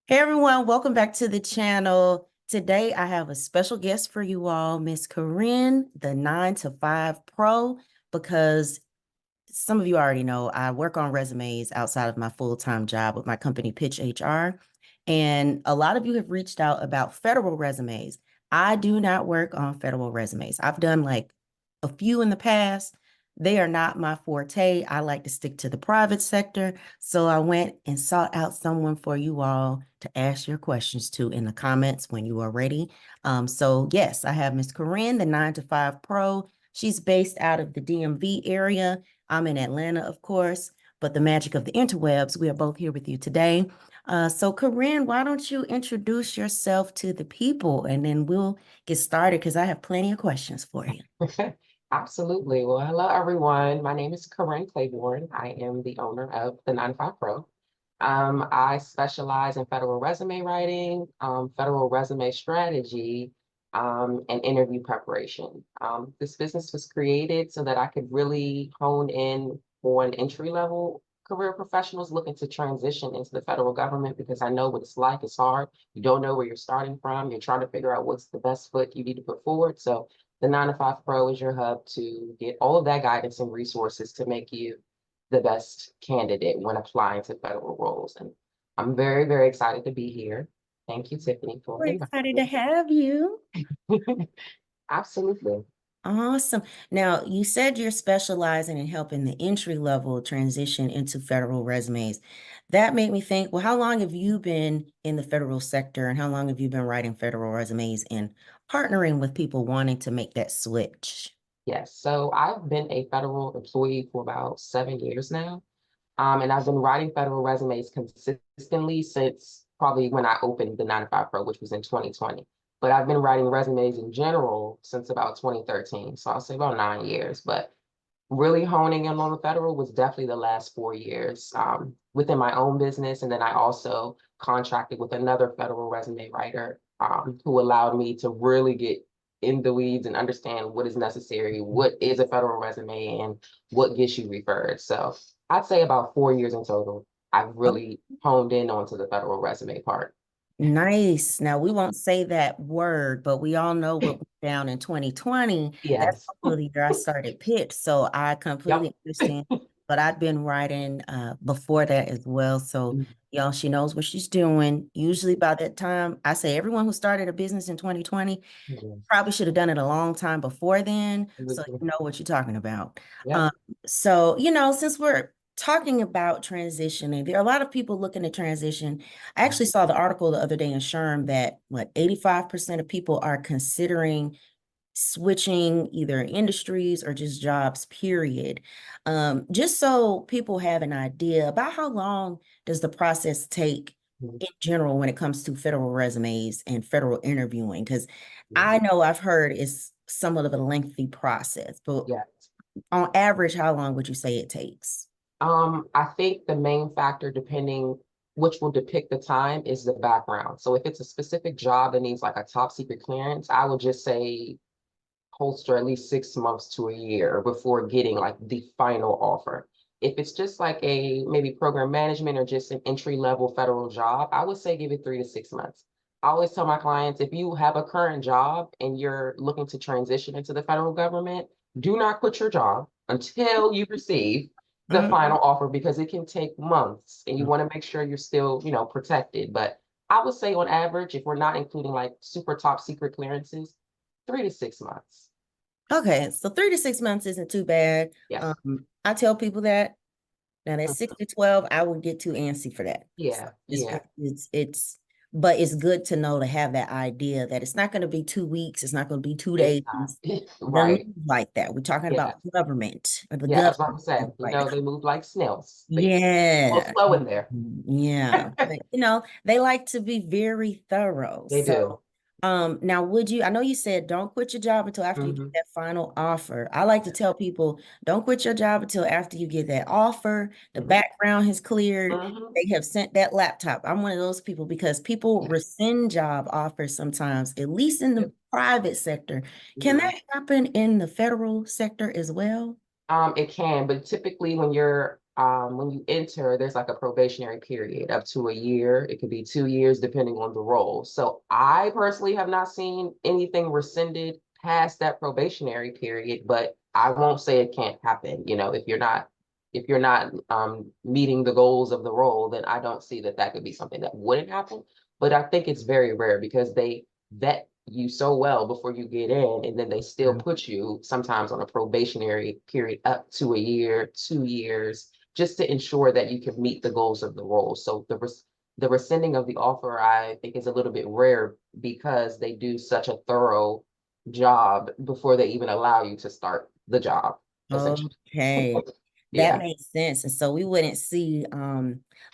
Hey everyone, welcome back to the channel. Today I have a special guest for you all, Miss Khoren, the 9 to 5 Pro, because some of you already know I work on resumes outside of my full-time job with my company Pitch HR. And a lot of you have reached out about federal resumes. I do not work on federal resumes. I've done like a few in the past. They are not my forte. I like to stick to the private sector. So I went and sought out someone for you all to ask your questions to in the comments when you are ready. So yes, I have Miss Khoren, the 9 to 5 Pro. She's based out of the DMV area. I'm in Atlanta, of course, but the magic of the interwebs, we are both here with you today. So Khoren, why don't you introduce yourself to the people and then we'll get started because I have plenty of questions for you. Absolutely. Well, hello, everyone. My name is Corinne Claiborne. I am the owner of the 9 to 5 Pro. I specialize in federal resume writing, federal resume strategy, and interview preparation. This business was created so that I could really hone in on entry-level career professionals looking to transition into the federal government because I know what it's like. It's hard. You don't know where you're starting from. You're trying to figure out what's the best foot you need to put forward. So the 9 to 5 Pro is your hub to get all of that guidance and resources to make you the best candidate when applying to federal roles. And I'm very, very excited to be here. Thank you, Tiffany, for We're excited to inviting have you. me. Absolutely. Awesome. Now, you said you're specializing in helping the entry level transition into federal resumes. That made me think, well, how long have you been in the federal sector and how long have you been writing federal resumes and partnering with people wanting to make that switch? Yes. So I've been a federal employee for about 7 years now. And I've been writing federal resumes consistently since probably when I opened the 9 to 5 Pro, which was in 2020. But I've been writing resumes in general since about 2013. So I'll say about 9 years. But really honing in on the federal was definitely the last 4 years within my own business. And then I also contracted with another federal resume writer who allowed me to really get in the weeds and understand what is necessary, what is a federal resume, and what gets you referred. So I'd say about 4 years in total, I've really honed in onto the federal resume part. Nice. Now, we won't say that word, but we all know what went down in 2020. That's Yes. also the year I started Pitch. So I Yep. completely understand. But I've been writing before that as well. So, y'all, she knows what she's doing. Usually by that time, I say everyone who started a business in 2020 probably should have done it a long time before then. So you know what you're talking about. Yep. Um, since we're talking about transitioning, there are a lot of people looking to transition. I actually saw the article the other day in SHRM that 85% of people are considering switching either industries or just jobs, period. Just so people have an idea about how long does the process take in general when it comes to federal resumes and federal interviewing? Because I know I've heard it's somewhat of a lengthy process, but Yeah. on average, how long would you say it takes? I think the main factor, depending which will depict the time, is the background. So if it's a specific job that needs like a top secret clearance, I would just say holster at least 6 months to a year before getting like the final offer. If it's just like a maybe program management or just an entry level federal job, I would say give it 3 to 6 months. I always tell my clients if you have a current job and you're looking to transition into the federal government, do not quit your job until you receive the final offer because it can take months and you want to make sure you're still, protected. But I would say on average, if we're not including like super top secret clearances, 3 to 6 months. Okay, so 3 to 6 months isn't too bad. Yes. I tell people that. Now that Mhm. 6 to 12, I would get too antsy for that. So Yeah. Yeah. but it's good to know to have that idea that it's not going to be 2 weeks, it's not going to be two It's days. not. It doesn't Right. move like that. We're talking Yeah. about government or the Yeah. That's what government, I'm saying. right? They move like snails. They a little Yeah. slow in there. Yeah. But, they like to be very thorough. They So, do. now I know you said don't quit your job until after you get Hmm. that final offer. I like to tell people don't quit your job until after you get that offer, the Hmm. background has cleared, Hmm. they have sent that laptop. I'm one of those people because people Yes. rescind job offers sometimes, at least in the Yep. private sector. Can Mhm. that happen in the federal sector as well? It can, but typically when you're when you enter, there's like a probationary period up to a year. It could be 2 years depending on the role. So I personally have not seen anything rescinded past that probationary period, but I won't say it can't happen. If you're not meeting the goals of the role, then I don't see that that could be something that wouldn't happen. But I think it's very rare because they vet you so well before you get in, and then they still put you sometimes on a probationary period up to a year, 2 years, just to ensure that you can meet the goals of the role. So the rescinding of the offer, I think, is a little bit rare because they do such a thorough job before they even allow you to start the job, essentially. Okay. That Yeah. makes sense. And so we wouldn't see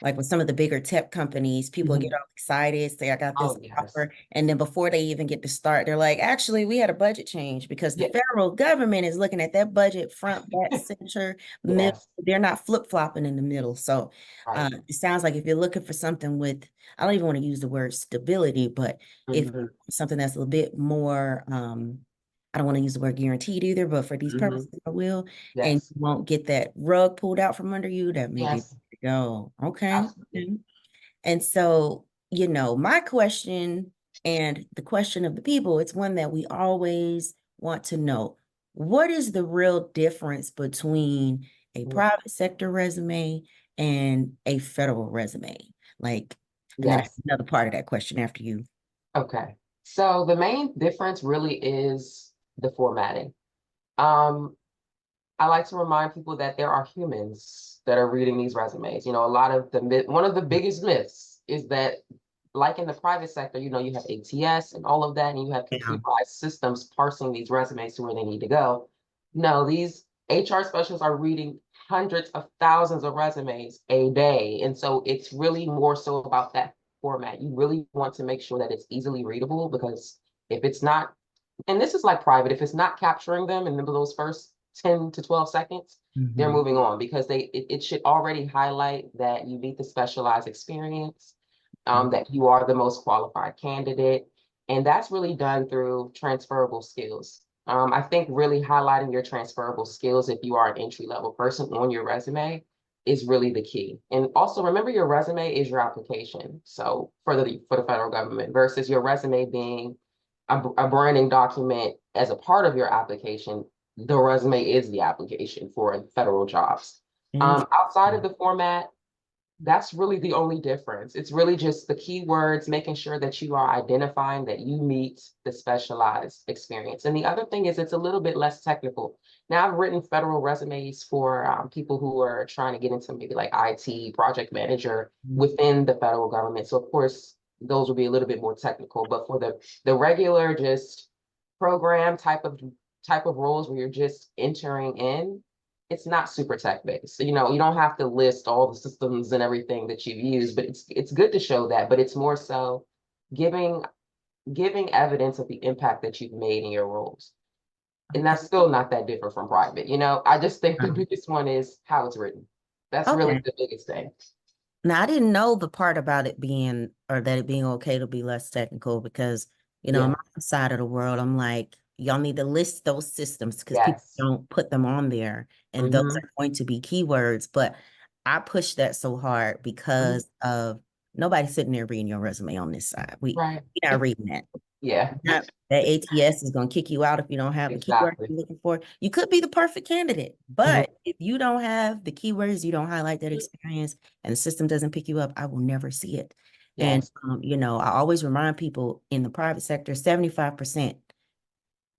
like with some of the bigger tech companies, people get Mhm. all excited, say I got this Oh, yes. offer, and then before they even get to start, they're like, actually, we had a budget change because the Yeah. federal government is looking at that budget front, back, center, middle. Yes. They're not flip-flopping in the middle. So Right. it sounds like if you're looking for something with, I don't even want to use the word stability, but if Hmm. something that's a little bit more I don't want to use the word guaranteed either, but for these Hmm. purposes, I will. And Yes. you won't get that rug pulled out from under you. That may be Yes. the go. Okay. Absolutely. Okay. And so, my question and the question of the people, it's one that we always want to know. What is the real difference between a Mhm. private sector resume and a federal resume? Like, and then I have Yes. another part of that question after you. Okay. So the main difference really is the formatting. Um, I like to remind people that there are humans that are reading these resumes. A lot of one of the biggest myths is that, like in the private sector, you have ATS and all of that, and you have Yeah. computerized systems parsing these resumes to where they need to go. No, these HR specialists are reading hundreds of thousands of resumes a day. And so it's really more so about that format. You really want to make sure that it's easily readable, because if it's not, and this is like private, if it's not capturing them in those first 10 to 12 seconds, they're Mhm. moving on, because it should already highlight that you meet the specialized experience, that you are the most qualified candidate. And that's really done through transferable skills. I think really highlighting your transferable skills if you are an entry level person on your resume is really the key. And also remember, your resume is your application. So for the federal government, versus your resume being a branding document as a part of your application, the resume is the application for federal jobs. Outside of Interesting. the format, that's really the only difference. It's really just the keywords, making sure that you are identifying that you meet the specialized experience. And the other thing is, it's a little bit less technical. Now, I've written federal resumes for people who are trying to get into maybe like IT, project manager within the federal government. So of course, those will be a little bit more technical. But for the regular just program type of roles where you're just entering in, it's not super tech based. So, you don't have to list all the systems and everything that you've used, but it's good to show that. But it's more so giving giving evidence of the impact that you've made in your roles. And Okay. that's still not that different from private. I just think the biggest one is how it's written. That's really Okay. the biggest thing. Now, I didn't know the part about it being, or that it being okay to be less technical because, on Yeah. my side of the world, I'm like, y'all need to list those systems because people Yes. don't put them on there. And those Mm-hmm. are going to be keywords. But I push that so hard Hmm. because of nobody sitting there reading your resume on this side. Right. We're not reading that. Yeah. Not that ATS is going to kick you out if you don't have the keyword Exactly. you're looking for. You could be the perfect candidate, Mhm. but if you don't have the keywords, you don't highlight that experience, and the system doesn't pick you up, I will never see it. And Yes. I always remind people in the private sector, 75%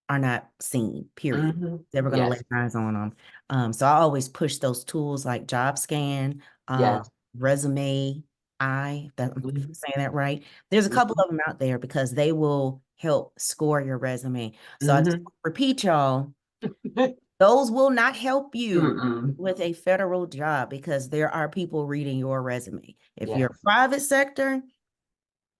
are not seen, period. Hmm. They're going to lay Yes. eyes on them. So I always push those tools like Job Scan, Yes. Resume, that I'm Hmm. saying that right. There's a couple of them out there because they will help score your resume. So I just Hmm. repeat, y'all, those will not help you Mm-mm. with a federal job because there are people reading your resume. If you're Yes. private sector,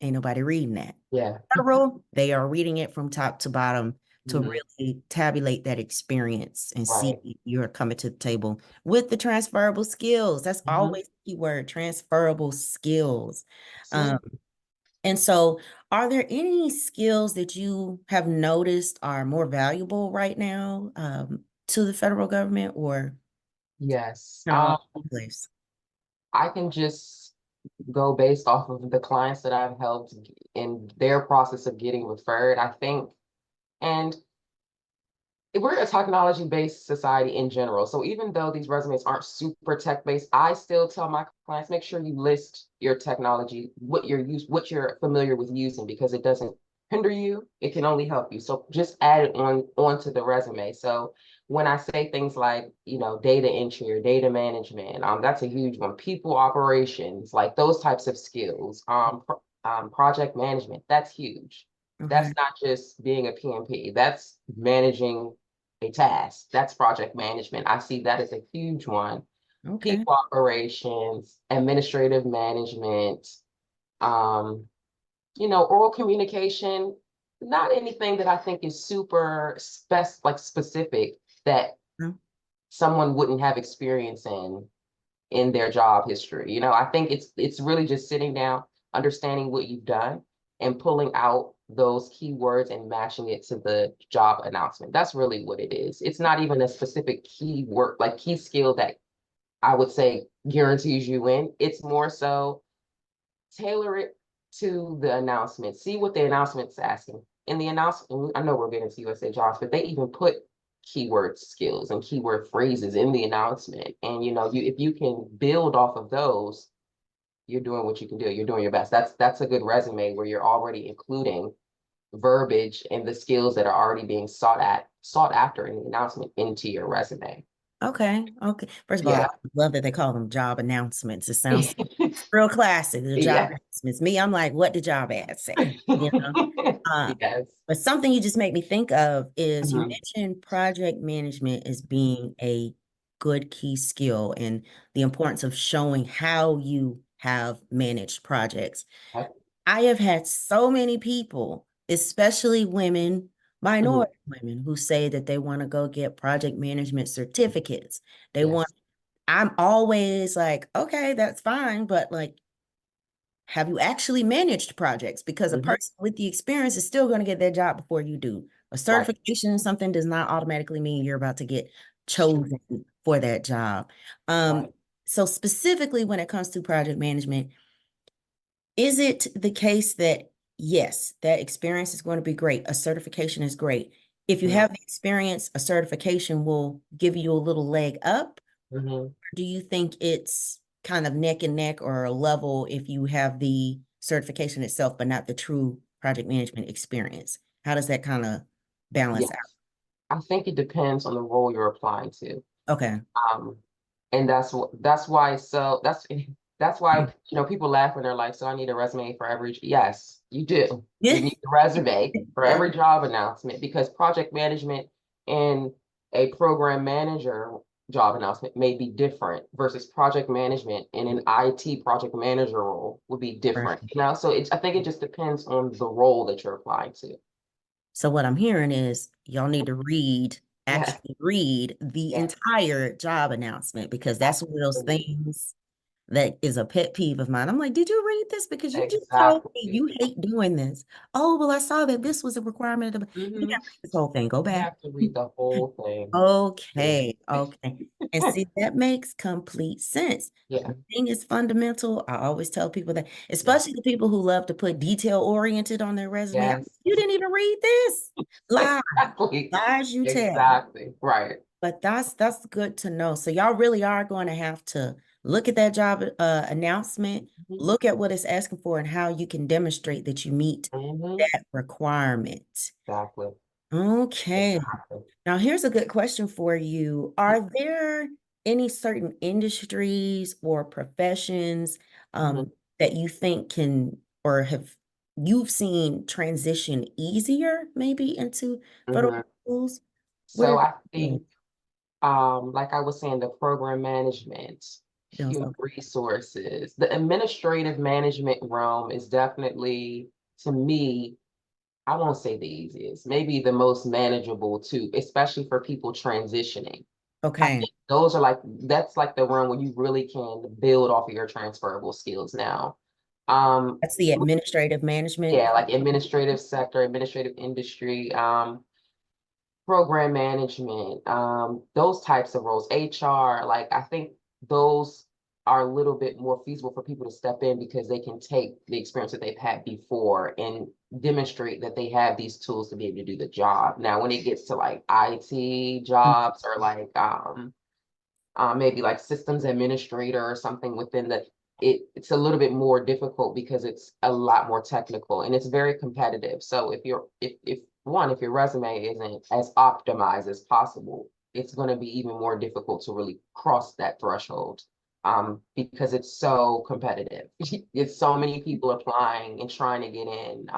ain't nobody reading that. Yeah. Federal, they are reading it from top to bottom to Mhm. really tabulate that experience and see Right. if you're coming to the table with the transferable skills. That's Mhm. always the key word, transferable skills. Um, Absolutely. and so, are there any skills that you have noticed are more valuable right now to the federal government or? Yes. Oh, please. I can just go based off of the clients that I've helped in their process of getting referred. I think, and we're a technology-based society in general. So even though these resumes aren't super tech-based, I still tell my clients, make sure you list your technology, what you're familiar with using, because it doesn't hinder you, it can only help you. So just add it onto the resume. So when I say things like, data entry or data management, that's a huge one. People operations, like those types of skills, project management, that's huge. Okay. That's not just being a PMP, that's managing a task. That's project management. I see that as a huge one. Okay. People operations, administrative management, um, oral communication, not anything that I think is super specific that Mm, someone wouldn't have experience in their job history. I think it's really just sitting down, understanding what you've done, and pulling out those keywords and matching it to the job announcement. That's really what it is. It's not even a specific keyword, like key skill that I would say guarantees you in. It's more so tailor it to the announcement. See what the announcement's asking. In the announcement, I know we're getting to USAJobs, but they even put keyword skills and keyword phrases in the announcement. And if you can build off of those, you're doing what you can do. You're doing your best. That's a good resume where you're already including verbiage and the skills that are already being sought after in the announcement into your resume. okay. Okay. First of all, I Yeah. love that they call them job announcements. It sounds real classic, the job Yeah. announcements. Me, I'm like, what did job ad say? Uh, Yes. but something you just make me think of is you Mhm. mentioned project management as being a good key skill and the importance of showing how you have managed projects. I have had so many people, especially women, Mhm. minority women, who say that they want to go get project management certificates. They want, Yes. I'm always like, okay, that's fine, but like, have you actually managed projects? Because a Mhm. person with the experience is still going to get that job before you do. A Right. certification, something does not automatically mean you're about to get It's true. chosen for that job. Um, Right. so specifically when it comes to project management, is it the case that yes, that experience is going to be great. A certification is great. If you Mhm. have the experience, a certification will give you a little leg up. Mhm. Do you think it's kind of neck and neck or a level if you have the certification itself, but not the true project management experience? How does that kind of balance Yes. I think it depends on the role you're applying to. out? Okay. Um, and that's why that's why people laugh when they're like, so I need a resume for every yes, you do. Yeah. You need a resume for every job announcement, because project management and a program manager job announcement may be different versus project management in an IT project manager role would be different. So I think it just depends on the role that you're applying to. So what I'm hearing is y'all need to Yeah, actually read the yeah, entire job announcement because that's one of those absolutely. things that is a pet peeve of mine. I'm like, did you read this? Because you just told me Exactly. you hate doing this. Oh, well, I saw that this was a requirement of the, you Hmm. gotta read this whole thing. Go You back. have to read the whole thing. Okay, okay. And see, that makes complete sense. Yeah, Thing is fundamental. I always tell people that, yeah, especially the people who love to put detail oriented on their resume. yes, You didn't even read this. Lie, exactly, lies you tell. exactly, right. But that's good to know. So y'all really are going to have to look at that job announcement, Mhm. look at what it's asking for and how you can demonstrate that you meet Mhm. that requirement. Exactly, Okay. exactly. Now, here's a good question for you. Are there any certain industries or professions Mhm. that you think can or have you've seen transition easier maybe into federal Mhm. schools? What So are I those? think, like I was saying, the program management, human Okay. resources, the administrative management realm is definitely, to me, I won't say the easiest, maybe the most manageable too, especially for people transitioning. I Okay. think that's like the realm where you really can build off of your transferable skills now. Um, That's the administrative management. yeah, like administrative sector, administrative industry, program management, those types of roles, HR, like I think those are a little bit more feasible for people to step in because they can take the experience that they've had before and demonstrate that they have these tools to be able to do the job. Now, when it gets to like IT jobs or like maybe like systems administrator or something within the it's a little bit more difficult because it's a lot more technical and it's very competitive. So if your resume isn't as optimized as possible, it's going to be even more difficult to really cross that threshold because it's so competitive. It's so many people applying and trying to get in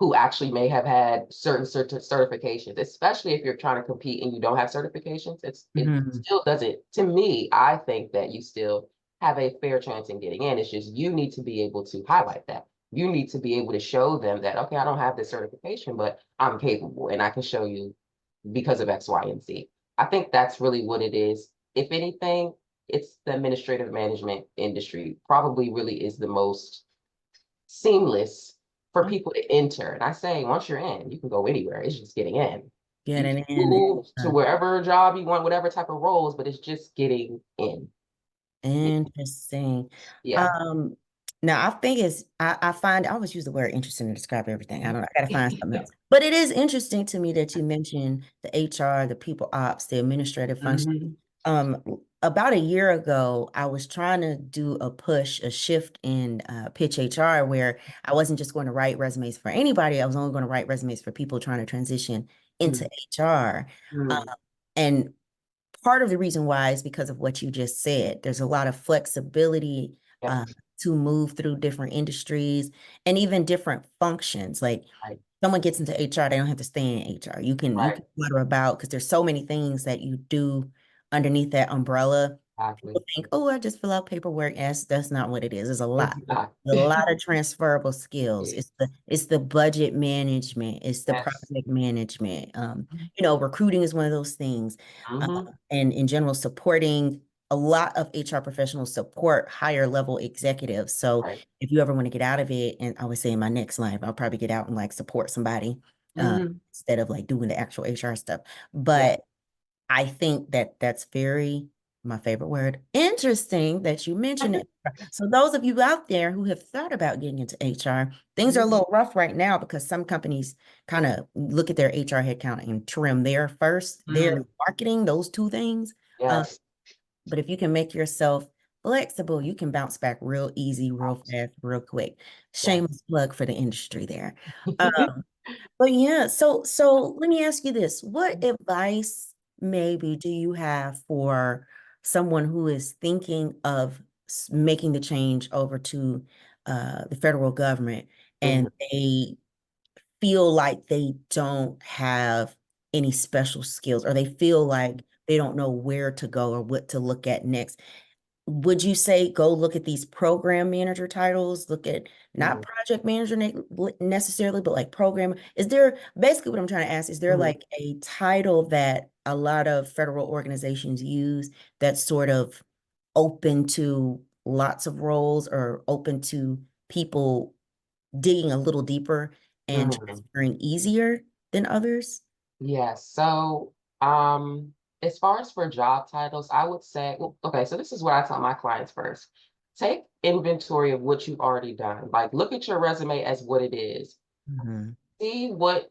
who actually may have had certain certifications, especially if you're trying to compete and you don't have certifications. It Mhm. still doesn't, to me, I think that you still have a fair chance in getting in. It's just you need to be able to highlight that. You need to be able to show them that, okay, I don't have this certification, but I'm capable and I can show you because of X, Y, and Z. I think that's really what it is. If anything, it's the administrative management industry probably really is the most seamless for Oh, people to enter. And I say, once you're in, you can go anywhere. It's just getting in. You getting can in. move to wherever job you want, whatever type of roles, but it's just getting in. Interesting. Yeah. Um, Now I think I find I always use the word interesting to describe everything. I don't know, I gotta find something else. But it is interesting to me that you mentioned the HR, the people ops, the administrative function. Mhm. About a year ago, I was trying to do a shift in pitch HR where I wasn't just going to write resumes for anybody. I was only going to write resumes for people trying to transition into Mhm. HR. Uh, Mhm. and part of the reason why is because of what you just said. There's a lot of flexibility uh, Yes. to move through different industries and even different functions. Like Right. someone gets into HR, they don't have to stay in HR. You can Right. flutter about because there's so many things that you do underneath that umbrella. Exactly. People think, oh, I just fill out paperwork. Yes, that's not what it is. There's It's not. a lot of transferable skills. Yes. It's the budget management, it's the Yes. project management. Recruiting is one of those things. Uh, Mm-hmm. and in general, supporting a lot of HR professionals support higher level executives. So Right. if you ever want to get out of it, and I would say in my next life, I'll probably get out and like support somebody Mm-hmm. instead of like doing the actual HR stuff. Yeah. But I think that that's very, my favorite word, interesting that you mentioned it. So those of you out there who have thought about getting into HR, things are a little rough right now because some companies kind of look at their HR headcount and trim their first, their Mm-hmm. marketing, those two things. Uh, Yes. but if you can make yourself flexible, you can bounce back real easy, real fast, real quick. Yes. Shameless plug for the industry there. But yeah, so let me ask you this. What advice maybe do you have for someone who is thinking of making the change over to the federal government Mhm. and they feel like they don't have any special skills or they feel like they don't know where to go or what to look at next? Would you say go look at these program manager titles, look at not Mhm. project manager necessarily, but like program? Is there basically what I'm trying to ask, is there Mhm. like a title that a lot of federal organizations use that's sort of open to lots of roles or open to people digging a little deeper and Mhm. transferring easier than others? Yes. So, as far as for job titles, I would say, well, okay, so this is what I tell my clients first. Take inventory of what you've already done. Like, look at your resume as what it is. Mhm. See what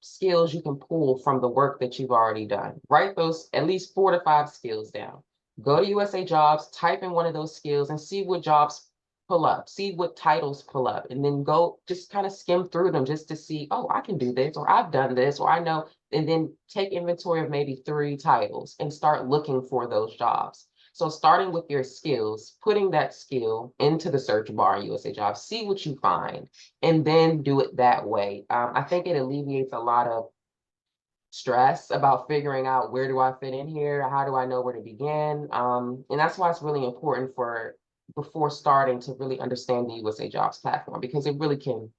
skills you can pull from the work that you've already done. Write those at least 4 to 5 skills down. Go to USA Jobs, type in one of those skills and see what jobs pull up, see what titles pull up, and then go just kind of skim through them just to see, oh, I can do this, or I've done this, or I know, and then take inventory of maybe 3 titles and start looking for those jobs. So starting with your skills, putting that skill into the search bar in USA Jobs, see what you find and then do it that way. I think it alleviates a lot of stress about figuring out where do I fit in here? How do I know where to begin? And that's why it's really important for before starting to really understand the USA Jobs platform because it really can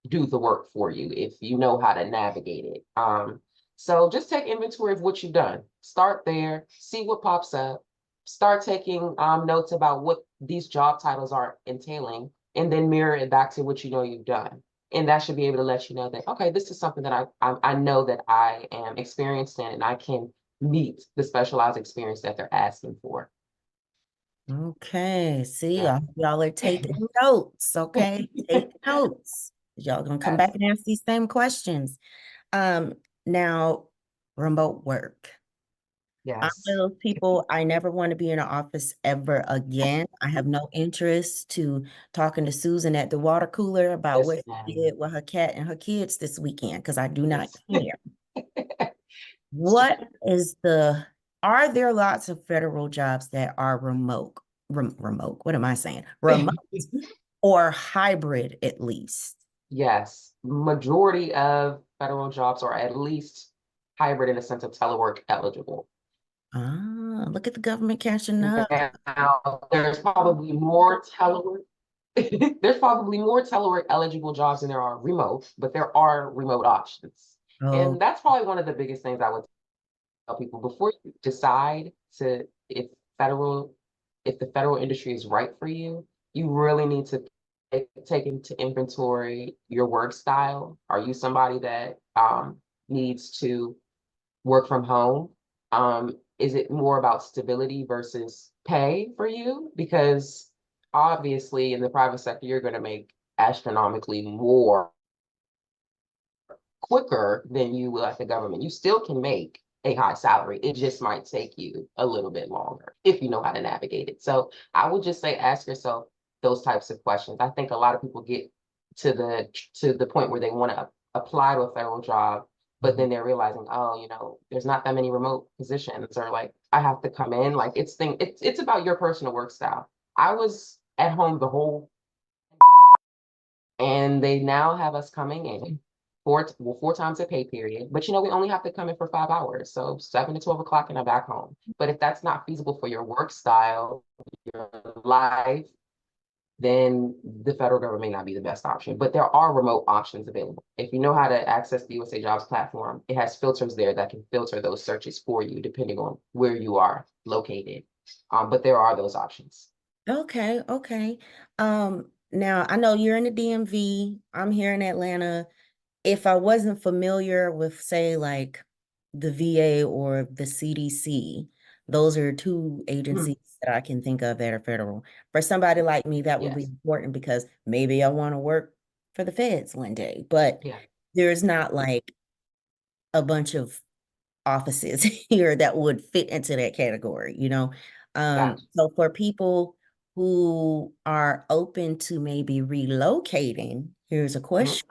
do the work for you if you know how to navigate it. So just take inventory of what you've done. Start there, see what pops up, start taking notes about what these job titles are entailing, and then mirror it back to what you know you've done. And that should be able to let you know that, okay, this is something that I know that I am experienced in and I can meet the specialized experience that they're asking for. Okay, see, Yeah. y'all are taking notes, okay? Take notes. Y'all gonna come back Yes. and ask these same questions. Um, now, remote work. I'm one Yes. of those people, I never want to be in an office ever again. I have no interest to talking to Susan at the water cooler about what she Listen, did with her cat and her kids this weekend, because I do not listen. care. What is are there lots of federal jobs that are remote, what am I saying? Remote or hybrid at least? Yes, majority of federal jobs are at least hybrid in the sense of telework eligible. Ah, look at the government catching up. Now, there's probably more telework. There's probably more telework eligible jobs than there are remote, but there are remote options. Oh, And that's probably one of the biggest things I would tell people before you decide to federal if the federal industry is right for you, you really need to take into inventory your work style. Are you somebody that needs to work from home? Is it more about stability versus pay for you? Because obviously in the private sector, you're going to make astronomically more quicker than you will at the government. You still can make a high salary. It just might take you a little bit longer if you know how to navigate it. So I would just say ask yourself those types of questions. I think a lot of people get to the point where they want to apply to a federal job, but mhm. then they're realizing, oh, there's not that many remote positions, or like I have to come in. Like it's about your personal work style. I was at home the whole and they now have us coming in four times a pay period. But we only have to come in for 5 hours, so 7 to 12 o'clock, and I'm back home. But if that's not feasible for your work style, your life, then the federal government may not be the best option. But there are remote options available. If you know how to access the USA Jobs platform, it has filters there that can filter those searches for you depending on where you are located. But there are those options. Okay, okay. Now I know you're in the DMV. I'm here in Atlanta. If I wasn't familiar with, say, like the VA or the CDC, those are two Mhm. agencies that I can think of that are federal. For somebody like me, that would be Yes. important because maybe I want to work for the feds one day, but Yeah. there's not like a bunch of offices here that would fit into that category, you know? Gotcha. So for people who are open to maybe relocating, here's a Mhm. question.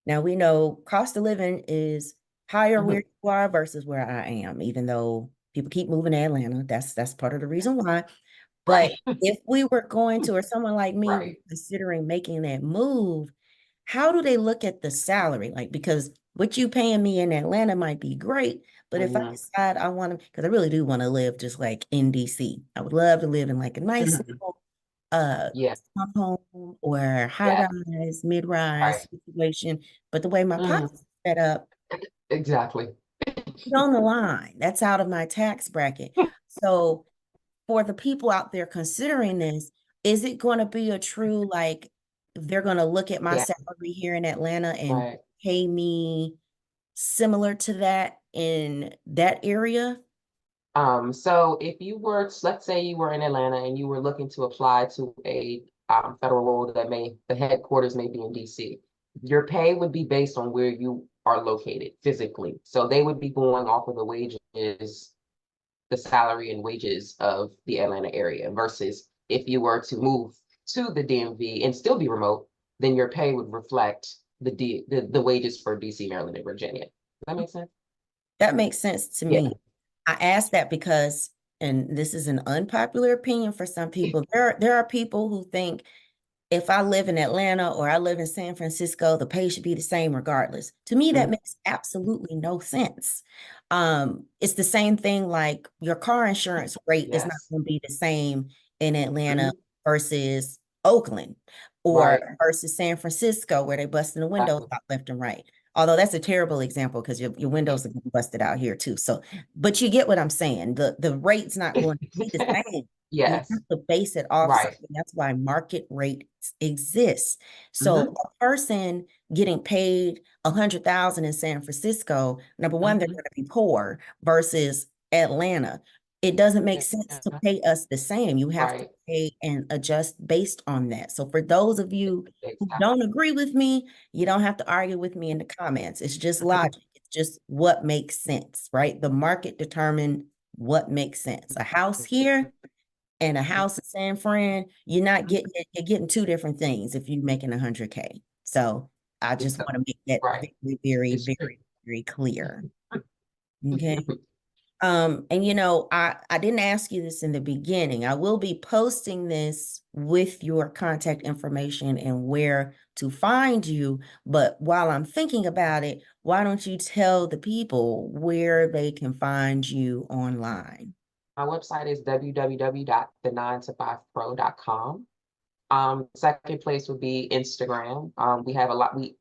Now we know cost of living is higher where Mhm. you are versus where I am, even though people keep moving to Atlanta. That's part of the reason why. But Right. if we were going to, or someone like me was Right. considering making that move, how do they look at the salary? Like, because what you paying me in Atlanta might be great, but if I Mhm. decide I want to, because I really do want to live just like in DC, I would love to live in like a nice Mhm. little Yeah. home or high Yeah. rise, mid rise Right. situation. But the way my Mhm. pocket's set up, Exactly. it's on the line. That's out of my tax bracket. So for the people out there considering this, is it going to be a true, like, they're going to look at my Yeah. salary here in Atlanta and Right. pay me similar to that in that area? So if you were, let's say you were in Atlanta and you were looking to apply to a federal role that the headquarters may be in DC, your pay would be based on where you are located physically. So they would be going off of the wages, the salary and wages of the Atlanta area versus if you were to move to the DMV and still be remote, then your pay would reflect the wages for DC, Maryland, and Virginia. Does that make sense? That makes sense to Yeah. me. I ask that because, and this is an unpopular opinion for some people, there are people who think if I live in Atlanta or I live in San Francisco, the pay should be the same regardless. To me, that Mhm. makes absolutely no sense. It's the same thing like your car insurance rate is not Yes. going to be the same in Atlanta Mhm. versus Oakland or Right. versus San Francisco, where they busting the windows Exactly. out left and right. Although that's a terrible example because your windows are getting busted out here too. So, but you get what I'm saying. The rate's not going to be the same. You Yes, have to base it off right. something. That's why market rates exist. So Hmm. a person getting paid 100,000 in San Francisco, number one, they're Hmm. going to be poor versus Atlanta. It doesn't make sense to pay us the same. You have to Right. pay and adjust based on that. So for those of you who don't Exactly. agree with me, you don't have to argue with me in the comments. It's just logic. It's just what makes sense, right? The market determined what makes sense. A house here and a house in San Fran, you're getting two different things if you're making 100K. So I just So, want to make that right. very, very, It's true. very, very clear. Okay. And I didn't ask you this in the beginning. I will be posting this with your contact information and where to find you. But while I'm thinking about it, why don't you tell the people where they can find you online? My website is www.the9to5pro.com. Second place would be Instagram.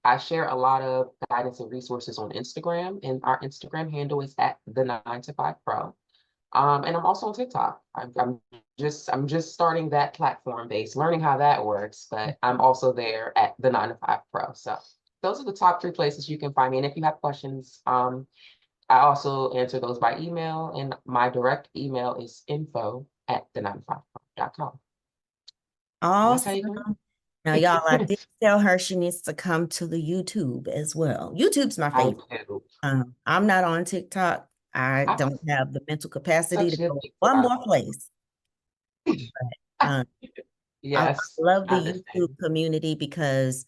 I share a lot of guidance and resources on Instagram, and our Instagram handle is at the9to5pro. And I'm also on TikTok. I'm just starting that platform base, learning how that works, but I'm also there at the 9to5pro. So those are the top three places you can find me. And if you have questions, I also answer those by email, and my direct email is info at the9to5pro.com. Okay, Awesome. Adrian? Now, y'all, I did tell her she needs to come to the YouTube as well. YouTube's my I favorite. do. I'm not on TikTok. I I don't have the mental capacity such to good go people one out more place. Um, I Yes, love I the understand. YouTube community because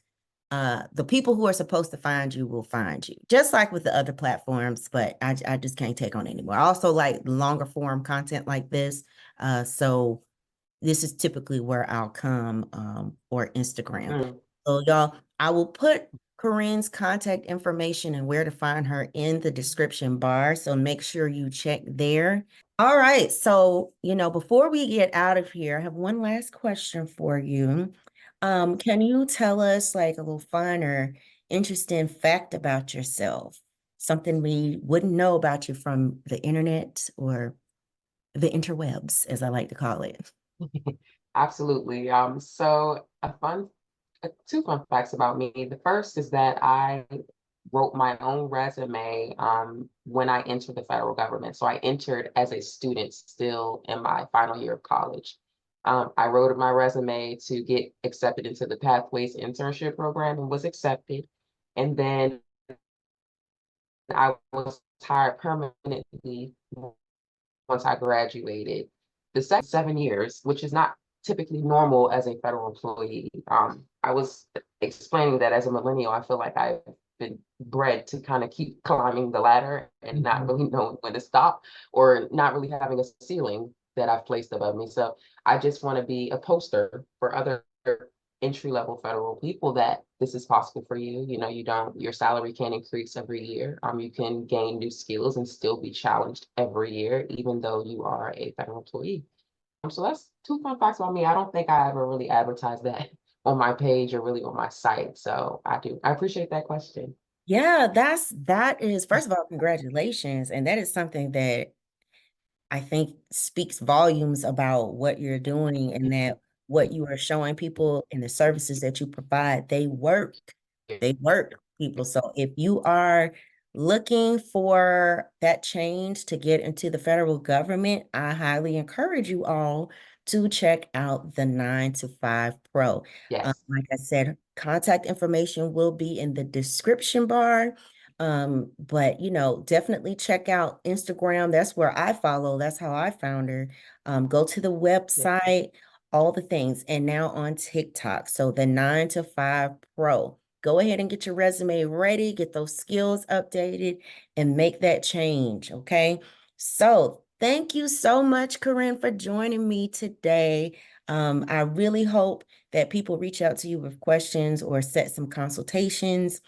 the people who are supposed to find you will find you, just like with the other platforms, but I just can't take on anymore. I also like longer form content like this. So this is typically where I'll come or Instagram. Mm. So y'all, I will put Corinne's contact information and where to find her in the description bar. So make sure you check there. All right. So, before we get out of here, I have one last question for you. Can you tell us like a little fun or interesting fact about yourself? Something we wouldn't know about you from the internet or the interwebs, as I like to call it. Absolutely. Two fun facts about me. The first is that I wrote my own resume when I entered the federal government. So I entered as a student still in my final year of college. I wrote my resume to get accepted into the Pathways internship program and was accepted. And then I was hired permanently once I graduated. The second 7 years, which is not typically normal as a federal employee. I was explaining that as a millennial, I feel like I've been bred to kind of keep climbing the ladder and not Mhm. really knowing when to stop or not really having a ceiling that I've placed above me. So I just want to be a poster for other entry level federal people that this is possible for you. You know, your salary can increase every year. You can gain new skills and still be challenged every year, even though you are a federal employee. So that's two fun facts about me. I don't think I ever really advertised that on my page or really on my site. So I do. I appreciate that question. Yeah, that is, first of all, congratulations. And that is something that I think speaks volumes about what you're doing and that what you are showing people and the services that you provide, they work. They work, people. So if you are looking for that change to get into the federal government, I highly encourage you all to check out the 9 to 5 Pro. Yes. Like I said, contact information will be in the description bar. But definitely check out Instagram. That's where I follow. That's how I found her. Go to the website, all the things, and now on TikTok. So the 9 to 5 Pro. Go ahead and get your resume ready, get those skills updated, and make that change. Okay. So thank you so much, Corinne, for joining me today. I really hope that people reach out to you with questions or set some consultations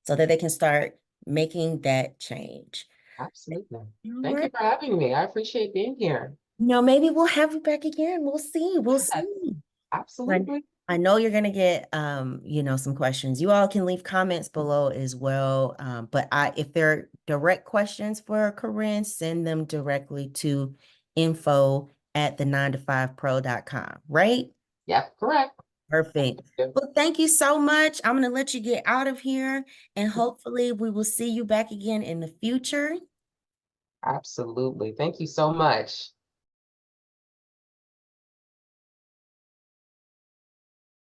so that they can start making that change. Absolutely. All Thank you right. for having me. I appreciate being here. Maybe we'll have you back again. We'll see. We'll see. I, Absolutely. I know you're gonna get some questions. You all can leave comments below as well. But if there are direct questions for Corinne, send them directly to info at the9to5pro.com, right? Yep, correct. Perfect. Yep. Well, thank you so much. I'm going to let you get out of here, and hopefully we will see you back again in the future. Absolutely. Thank you so much.